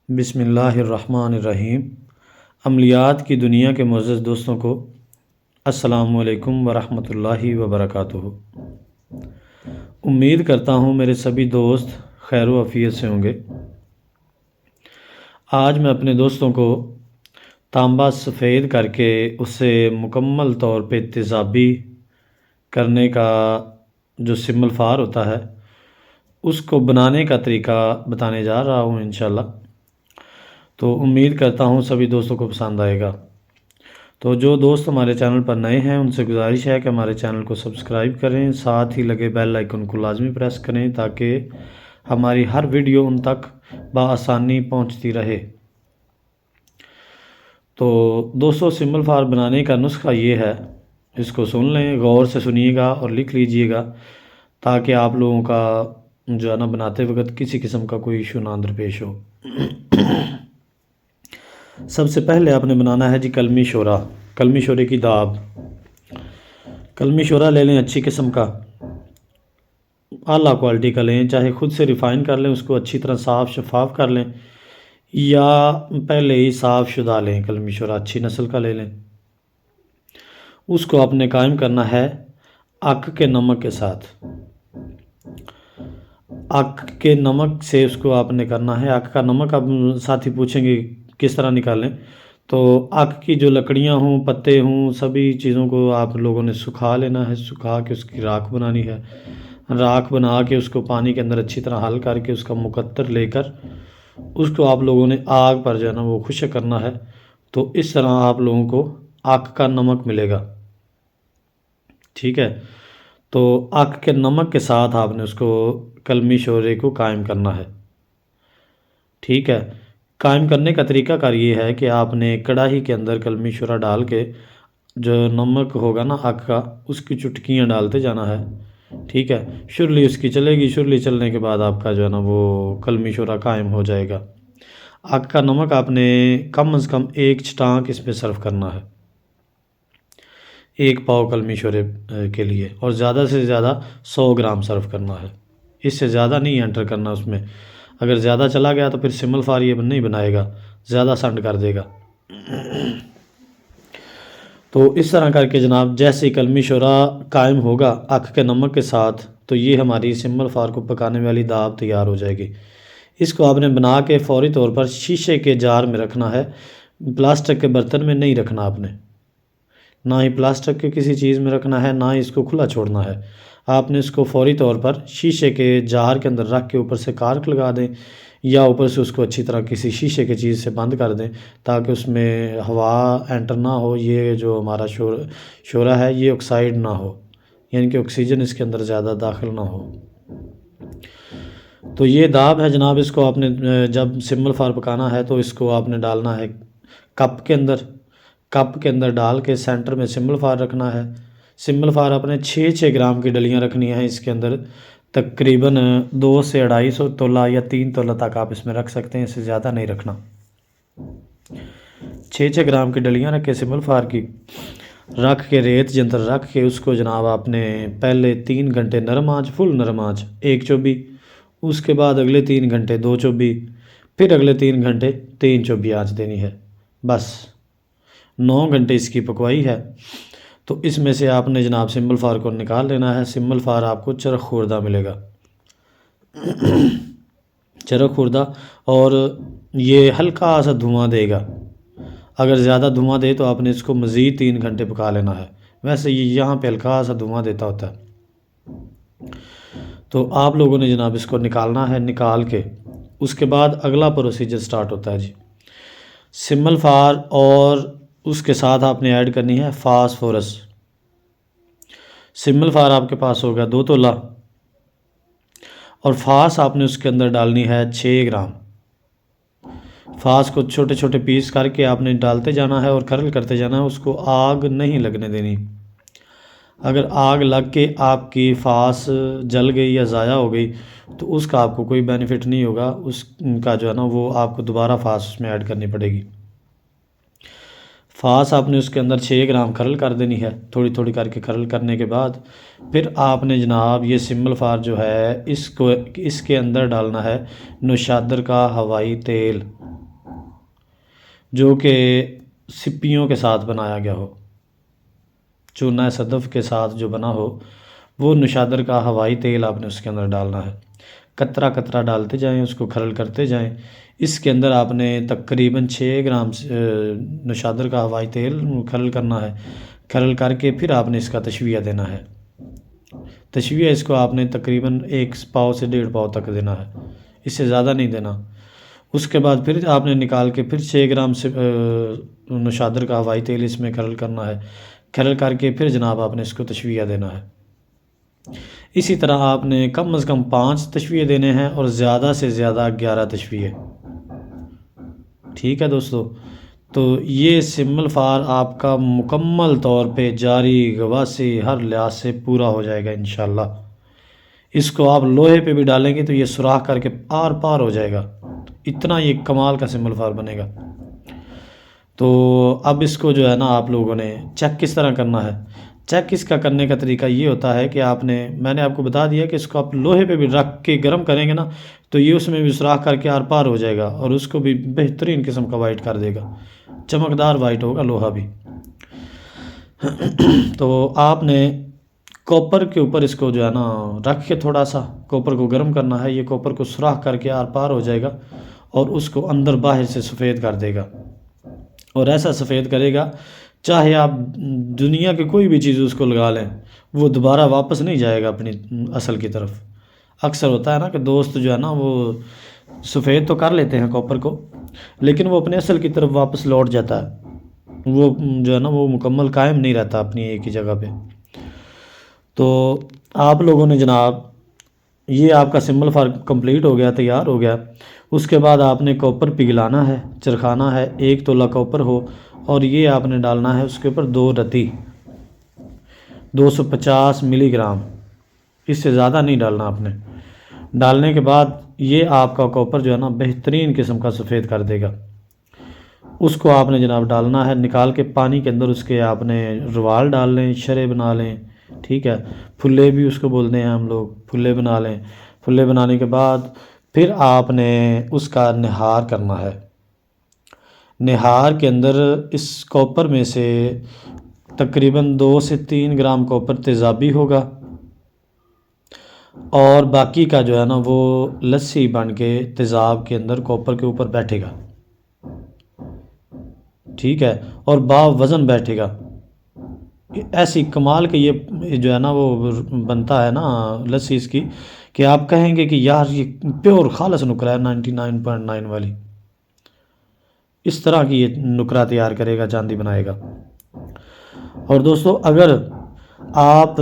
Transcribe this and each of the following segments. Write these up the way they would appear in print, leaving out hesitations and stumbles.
بسم اللہ الرحمن الرحیم۔ عملیات کی دنیا کے معزز دوستوں کو السلام علیکم ورحمۃ اللہ وبرکاتہ۔ امید کرتا ہوں میرے سبھی دوست خیر و عافیت سے ہوں گے۔ آج میں اپنے دوستوں کو تانبا سفید کر کے اسے مکمل طور پہ تیزابی کرنے کا جو سمل فار ہوتا ہے اس کو بنانے کا طریقہ بتانے جا رہا ہوں انشاءاللہ۔ تو امید کرتا ہوں سبھی دوستوں کو پسند آئے گا۔ تو جو دوست ہمارے چینل پر نئے ہیں ان سے گزارش ہے کہ ہمارے چینل کو سبسکرائب کریں، ساتھ ہی لگے بیل آئیکن کو لازمی پریس کریں تاکہ ہماری ہر ویڈیو ان تک بآسانی پہنچتی رہے۔ تو دوستو، سمل فار بنانے کا نسخہ یہ ہے، اس کو سن لیں، غور سے سنیے گا اور لکھ لیجئے گا تاکہ آپ لوگوں کا جو ہے نا بناتے وقت کسی قسم کا کوئی ایشو نہ درپیش ہو۔ سب سے پہلے آپ نے بنانا ہے جی کلمی شورا، کلمی شورے کی داب۔ کلمی شورا لے لیں اچھی قسم کا، اعلیٰ کوالٹی کا لیں، چاہے خود سے ریفائن کر لیں، اس کو اچھی طرح صاف شفاف کر لیں، یا پہلے ہی صاف شدہ لیں۔ کلمی شورا اچھی نسل کا لے لیں۔ اس کو آپ نے قائم کرنا ہے اک کے نمک کے ساتھ۔ اک کے نمک سے اس کو آپ نے کرنا ہے۔ اک کا نمک اب ساتھی پوچھیں گے کس طرح نکالیں، تو اک کی جو لکڑیاں ہوں، پتے ہوں، سبھی چیزوں کو آپ لوگوں نے سکھا لینا ہے، سکھا کے اس کی راکھ بنانی ہے۔ راکھ بنا کے اس کو پانی کے اندر اچھی طرح حل کر کے اس کا مقطر لے کر اس کو آپ لوگوں نے آگ پر جو ہے نا وہ خشک کرنا ہے۔ تو اس طرح آپ لوگوں کو اک کا نمک ملے گا، ٹھیک ہے۔ تو اک کے نمک کے ساتھ آپ نے اس کو کلمی شورے کو قائم کرنا ہے، ٹھیک ہے۔ قائم کرنے کا طریقہ کار یہ ہے کہ آپ نے کڑاہی کے اندر کلمی شورا ڈال کے جو نمک ہوگا نا اک کا، اس کی چٹکیاں ڈالتے جانا ہے، ٹھیک ہے۔ شرلی اس کی چلے گی، شرلی چلنے کے بعد آپ کا جو ہے نا وہ کلمی شورا قائم ہو جائے گا۔ اک کا نمک آپ نے کم از کم 1 چھٹانک اس میں صرف کرنا ہے 1 پاؤ کلمی شورے کے لیے، اور زیادہ سے زیادہ 100 گرام صرف کرنا ہے، اس سے زیادہ نہیں انٹر کرنا اس میں۔ اگر زیادہ چلا گیا تو پھر سمل فار یہ نہیں بنائے گا، زیادہ سنڈ کر دے گا۔ تو اس طرح کر کے جناب جیسے کلمی شورا قائم ہوگا اک کے نمک کے ساتھ، تو یہ ہماری سمل فار کو پکانے والی داب تیار ہو جائے گی۔ اس کو آپ نے بنا کے فوری طور پر شیشے کے جار میں رکھنا ہے، پلاسٹک کے برتن میں نہیں رکھنا آپ نے، نہ ہی پلاسٹک کے کسی چیز میں رکھنا ہے، نہ ہی اس کو کھلا چھوڑنا ہے۔ آپ نے اس کو فوری طور پر شیشے کے جار کے اندر رکھ کے اوپر سے کارک لگا دیں، یا اوپر سے اس کو اچھی طرح کسی شیشے کے چیز سے بند کر دیں تاکہ اس میں ہوا انٹر نہ ہو، یہ جو ہمارا شورا ہے یہ آکسائڈ نہ ہو، یعنی کہ آکسیجن اس کے اندر زیادہ داخل نہ ہو۔ تو یہ داب ہے جناب، اس کو آپ نے جب سمل فار پکانا ہے تو اس کو آپ نے ڈالنا ہے کپ کے اندر، کپ کے اندر ڈال کے سینٹر میں سمل فار رکھنا ہے۔ سمل فار اپنے 6 گرام کی ڈلیاں رکھنی ہیں اس کے اندر، تقریباً 2 سے 250 تولہ یا 3 تولہ تک آپ اس میں رکھ سکتے ہیں، اس سے زیادہ نہیں رکھنا۔ 6 گرام کی ڈلیاں رکھ کے سمل فار کی رکھ کے ریت کے اندر رکھ کے اس کو جناب آپ نے پہلے 3 گھنٹے نرم آنچ، فل نرم آنچ 1 چوبی، اس کے بعد اگلے 3 گھنٹے 2 چوبی، پھر اگلے 3 گھنٹے 3 چوبی آنچ دینی ہے، بس 9 گھنٹے اس کی پکوائی ہے۔ تو اس میں سے آپ نے جناب سمل فار کو نکال لینا ہے۔ سمل فار آپ کو چرخ خوردہ ملے گا، چرخ خوردہ، اور یہ ہلکا سا دھواں دے گا۔ اگر زیادہ دھواں دے تو آپ نے اس کو مزید 3 گھنٹے پکا لینا ہے، ویسے یہ یہاں پہ ہلکا سا دھواں دیتا ہوتا ہے۔ تو آپ لوگوں نے جناب اس کو نکالنا ہے، نکال کے اس کے بعد اگلا پروسیجر سٹارٹ ہوتا ہے جی۔ سمل فار اور اس کے ساتھ آپ نے ایڈ کرنی ہے فاسفورس۔ سمل فار آپ کے پاس ہوگا 2 تولہ، اور فاس آپ نے اس کے اندر ڈالنی ہے 6 گرام۔ فاس کو چھوٹے چھوٹے پیس کر کے آپ نے ڈالتے جانا ہے اور کرل کرتے جانا ہے، اس کو آگ نہیں لگنے دینی۔ اگر آگ لگ کے آپ کی فاس جل گئی یا ضائع ہو گئی تو اس کا آپ کو کوئی بینیفٹ نہیں ہوگا، اس کا جو ہے نا وہ آپ کو دوبارہ فاس اس میں ایڈ کرنی پڑے گی۔ فاس آپ نے اس کے اندر 6 گرام کرل کر دینی ہے، تھوڑی تھوڑی کر کے کرل کرنے کے بعد پھر آپ نے جناب یہ سمل فار جو ہے اس کے اندر ڈالنا ہے نوشادر کا ہوائی تیل۔ جو کہ سپیوں کے ساتھ بنایا گیا ہو، چونہ صدف کے ساتھ جو بنا ہو، وہ نوشادر کا ہوائی تیل آپ نے اس کے اندر ڈالنا ہے، قطرہ قطرہ ڈالتے جائیں، اس کو کھرل کرتے جائیں۔ اس کے اندر آپ نے تقریباً 6 گرام نوشادر کا ہوائی تیل کھرل کرنا ہے، کھرل کر کے پھر آپ نے اس کا تشویہ دینا ہے۔ تشویہ اس کو آپ نے تقریباً 1 پاؤ سے 1.5 پاؤ تک دینا ہے، اس سے زیادہ نہیں دینا۔ اس کے بعد پھر آپ نے نکال کے پھر 6 گرام سے نوشادر کا ہوائی تیل اس میں کھرل کرنا ہے، کھرل کر کے پھر جناب آپ نے اس کو تشویہ دینا ہے۔ اسی طرح آپ نے کم از کم 5 تشویے دینے ہیں اور زیادہ سے زیادہ 11 تشویے، ٹھیک ہے دوستو۔ تو یہ سمل فار آپ کا مکمل طور پہ جاری گواسی ہر لحاظ سے پورا ہو جائے گا انشاءاللہ۔ اس کو آپ لوہے پہ بھی ڈالیں گے تو یہ سوراخ کر کے آر پار ہو جائے گا، اتنا یہ کمال کا سمل فار بنے گا۔ تو اب اس کو جو ہے نا آپ لوگوں نے چیک کس طرح کرنا ہے؟ چیک اس کا کرنے کا طریقہ یہ ہوتا ہے کہ میں نے آپ کو بتا دیا کہ اس کو آپ لوہے پہ بھی رکھ کے گرم کریں گے نا تو یہ اس میں بھی سوراخ کر کے آر پار ہو جائے گا اور اس کو بھی بہترین قسم کا وائٹ کر دے گا، چمکدار وائٹ ہوگا لوہا بھی۔ تو آپ نے کوپر کے اوپر اس کو جو ہے نا رکھ کے تھوڑا سا کوپر کو گرم کرنا ہے، یہ کوپر کو سوراخ کر کے آر پار ہو جائے گا اور اس کو اندر باہر سے سفید کر دے گا، اور ایسا سفید کرے گا چاہے آپ دنیا کی کوئی بھی چیز اس کو لگا لیں وہ دوبارہ واپس نہیں جائے گا اپنی اصل کی طرف۔ اکثر ہوتا ہے نا کہ دوست جو ہے نا وہ سفید تو کر لیتے ہیں کوپر کو، لیکن وہ اپنے اصل کی طرف واپس لوٹ جاتا ہے، وہ جو ہے نا وہ مکمل قائم نہیں رہتا اپنی ایک ہی جگہ پہ۔ تو آپ لوگوں نے جناب یہ آپ کا سمبل فار کمپلیٹ ہو گیا، تیار ہو گیا۔ اس کے بعد آپ نے کوپر پگھلانا ہے، چرخانا ہے، 1 تولہ کوپر ہو اور یہ آپ نے ڈالنا ہے اس کے اوپر 2 رتی 250 ملی گرام، اس سے زیادہ نہیں ڈالنا آپ نے۔ ڈالنے کے بعد یہ آپ کا کوپر جو ہے نا بہترین قسم کا سفید کر دے گا۔ اس کو آپ نے جناب ڈالنا ہے، نکال کے پانی کے اندر اس کے آپ نے روال ڈال لیں، شرے بنا لیں، ٹھیک ہے، پھلے بھی اس کو بولتے ہیں ہم لوگ، پھلے بنا لیں۔ پھلے بنانے کے بعد پھر آپ نے اس کا نہار کرنا ہے۔ نہار کے اندر اس کوپر میں سے تقریباً 2 سے 3 گرام کوپر تیزابی ہوگا اور باقی کا جو ہے نا وہ لسی بن کے تیزاب کے اندر کوپر کے اوپر بیٹھے گا، ٹھیک ہے، اور با وزن بیٹھے گا۔ ایسی کمال کہ یہ جو ہے نا وہ بنتا ہے نا لسی اس کی کہ آپ کہیں گے کہ یار یہ پیور خالص نکرا ہے 99.9 والی، اس طرح کی یہ نکرا تیار کرے گا، چاندی بنائے گا۔ اور دوستو اگر آپ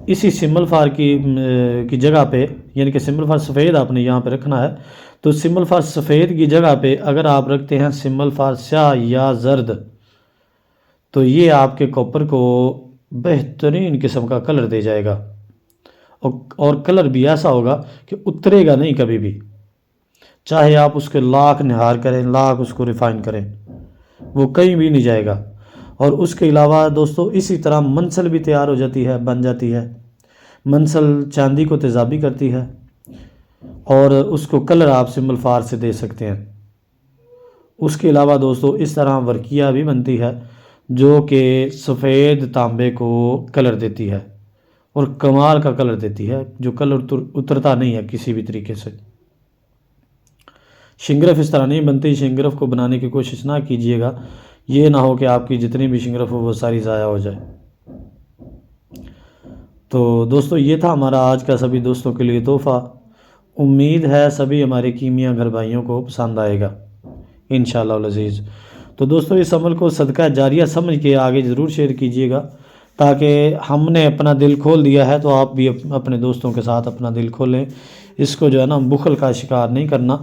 اسی سمبل فار کی جگہ پہ، یعنی کہ سمبل فار سفید آپ نے یہاں پہ رکھنا ہے، تو سمبل فار سفید کی جگہ پہ اگر آپ رکھتے ہیں سمبل فار سیاہ یا زرد تو یہ آپ کے کوپر کو بہترین قسم کا کلر دے جائے گا، اور کلر بھی ایسا ہوگا کہ اترے گا نہیں کبھی بھی، چاہے آپ اس کے لاکھ نہار کریں، لاکھ اس کو ریفائن کریں، وہ کہیں بھی نہیں جائے گا۔ اور اس کے علاوہ دوستو اسی طرح منسل بھی تیار ہو جاتی ہے، بن جاتی ہے۔ منسل چاندی کو تیزابی کرتی ہے اور اس کو کلر آپ سمبل فار سے دے سکتے ہیں۔ اس کے علاوہ دوستو اس طرح ورقیہ بھی بنتی ہے جو کہ سفید تانبے کو کلر دیتی ہے اور کمال کا کلر دیتی ہے، جو کلر اترتا نہیں ہے کسی بھی طریقے سے۔ شنگرف اس طرح نہیں بنتی، شنگرف کو بنانے کی کوشش نہ کیجیے گا، یہ نہ ہو کہ آپ کی جتنی بھی شنگرف ہو وہ ساری ضائع ہو جائے۔ تو دوستو یہ تھا ہمارا آج کا سبھی دوستوں کے لیے تحفہ، امید ہے سبھی ہمارے کیمیاں گھر بھائیوں کو پسند آئے گا انشاءاللہ العزیز۔ تو دوستو اس عمل کو صدقہ جاریہ سمجھ کے آگے ضرور شیئر کیجیے گا، تاکہ ہم نے اپنا دل کھول دیا ہے تو آپ بھی اپنے دوستوں کے ساتھ اپنا دل کھولیں، اس کو جو ہے نا بخل کا شکار نہیں کرنا،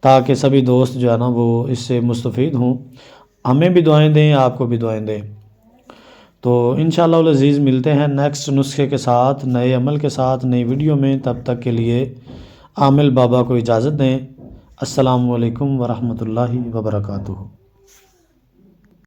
تاکہ سبھی دوست جو ہے نا وہ اس سے مستفید ہوں۔ ہمیں بھی دعائیں دیں، آپ کو بھی دعائیں دیں۔ تو انشاءاللہ العزیز ملتے ہیں نیکسٹ نسخے کے ساتھ، نئے عمل کے ساتھ، نئی ویڈیو میں۔ تب تک کے لیے عامل بابا کو اجازت دیں۔ السلام علیکم ورحمۃ اللہ وبرکاتہ۔